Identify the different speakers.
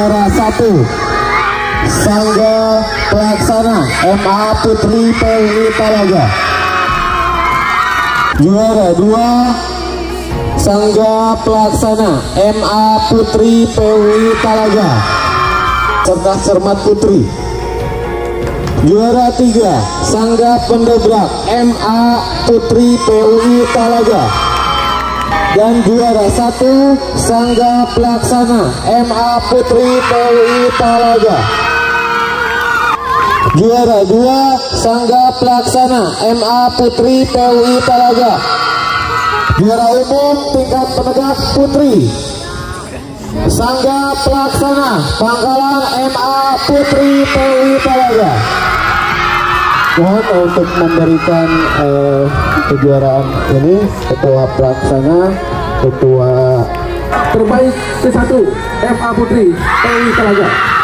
Speaker 1: juara 1 Sangga Pelaksana MA Putri PWI Talaga. Juara 2 Sangga Pelaksana MA Putri PWI Talaga Cerdas Cermat Putri. Juara 3 Sangga Pendobrak MA Putri PWI Talaga. Dan juara 1 Sangga Pelaksana MA Putri PWI Talaga. Juara 2 Sangga Pelaksana MA Putri PWI Talaga. Juara umum tingkat penegak putri Sangga Pelaksana Pangkalan MA Putri PWI Talaga. Mohon untuk memberikan kejuaraan ini ketua pelaksana, ketua
Speaker 2: terbaik ke-1 MA Putri PWI Talaga.